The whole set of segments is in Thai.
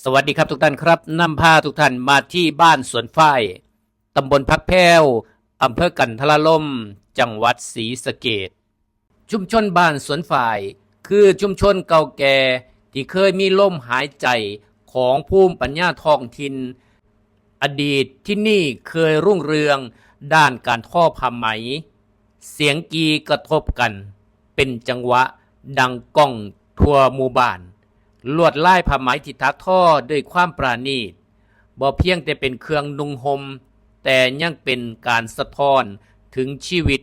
สวัสดีครับทุกท่านครับนำพาทุกท่านมาที่บ้านสวนฝ้ายตำบลพักแพ้วอำเภอกันทรล่มจังหวัดศรีสะเกษชุมชนบ้านสวนฝ้ายคือชุมชนเก่าแก่ที่เคยมีลมหายใจของภูมิปัญญาท้องถิ่นอดีตที่นี่เคยรุ่งเรืองด้านการทอผ้าไหมเสียงกีกระทบกันเป็นจังหวะดังก้องทั่วหมู่บ้านลวดลายผ้าไหมที่ถักทอด้วยความปราณีตบ่เพียงแต่เป็นเครื่องนุ่งห่มแต่ยังเป็นการสะท้อนถึงชีวิต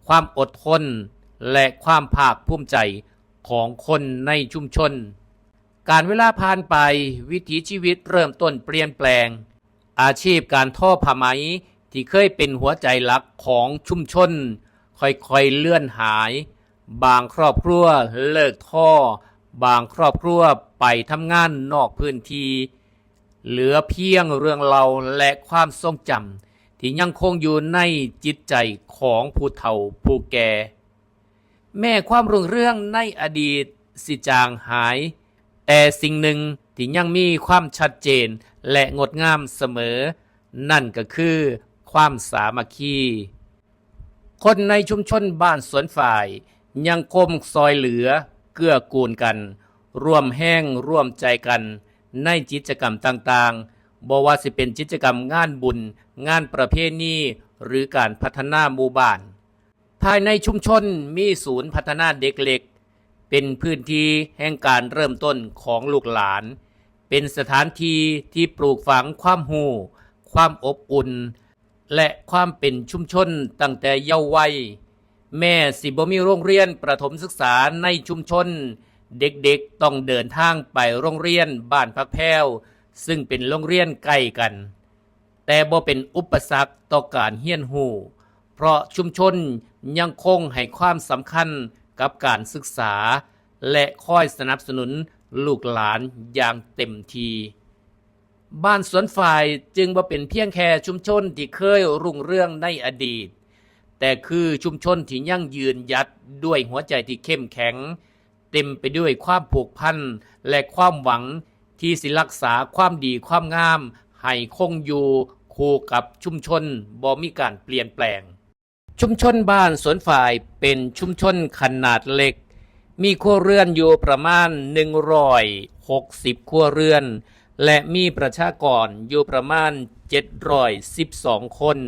ความอดทนและความภาคภูมิใจของคนในชุมชนการเวลาผ่านไปวิถีชีวิตเริ่มต้นเปลี่ยนแปลงอาชีพการทอผ้าไหมที่เคยเป็นหัวใจหลักของชุมชนค่อยๆเลื่อนหายบางครอบครัวเลิกทอบางครอบครัวไปทำงานนอกพื้นที่เหลือเพียงเรื่องเล่าและความทรงจำที่ยังคงอยู่ในจิตใจของผู้เฒ่าผู้แก่แม้ความรุ่งเรืองในอดีตสิจางหายแต่สิ่งหนึ่งที่ยังมีความชัดเจนและงดงามเสมอนั่นก็คือความสามัคคีคนในชุมชนบ้านสวนฝ่ายยังคงซอยเหลือเกื้อกูลกันร่วมแห้งร่วมใจกันในกิจกรรมต่างๆบ่ว่าสิเป็นกิจกรรมงานบุญงานประเพณีหรือการพัฒนาหมู่บ้านภายในชุมชนมีศูนย์พัฒนาเด็กเล็กเป็นพื้นที่แห่งการเริ่มต้นของลูกหลานเป็นสถานที่ที่ปลูกฝังความรู้ความอบอุ่นและความเป็นชุมชนตั้งแต่เยาว์วัยแม่สิบ่มีโรงเรียนประถมศึกษาในชุมชนเด็กๆต้องเดินทางไปโรงเรียนบ้านพักแพ้วซึ่งเป็นโรงเรียนใกล้กันแต่บ่เป็นอุปสรรคต่อการเรียนรู้เพราะชุมชนยังคงให้ความสำคัญกับการศึกษาและคอยสนับสนุนลูกหลานอย่างเต็มที่บ้านสวนฝ่ายจึงบ่เป็นเพียงแค่ชุมชนที่เคยรุ่งเรืองในอดีตแต่คือชุมชนที่ยั่งยืนหยัดด้วยหัวใจที่เข้มแข็งเต็มไปด้วยความผูกพันและความหวังที่สิรักษาความดีความงามให้คงอยู่คู่กับชุมชนบ่มีการเปลี่ยนแปลงชุมชนบ้านสวนฝ่ายเป็นชุมชนขนาดเล็กมีครัวเรือนอยู่ประมาณ160ครัวเรือนและมีประชากรอยู่ประมาณ712คน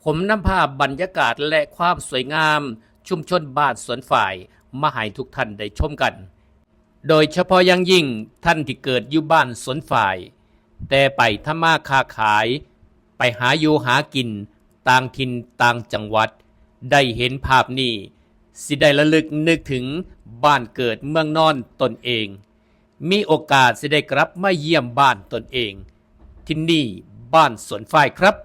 ผมนำภาพบรรยากาศและความสวยงามชุมชนบ้านสวนฝ่ายมาให้ทุกท่านได้ชมกันโดยเฉพาะอย่างยิ่งท่านที่เกิดอยู่บ้านสวนฝ่ายแต่ไปทำมาค้าขายไปหาอยู่หากินต่างถิ่นต่างจังหวัดได้เห็นภาพนี้สิได้ระลึกนึกถึงบ้านเกิดเมืองนอนตนเองมีโอกาสสิได้กลับมาเยี่ยมบ้านตนเองที่นี่บ้านสวนฝ่ายครับ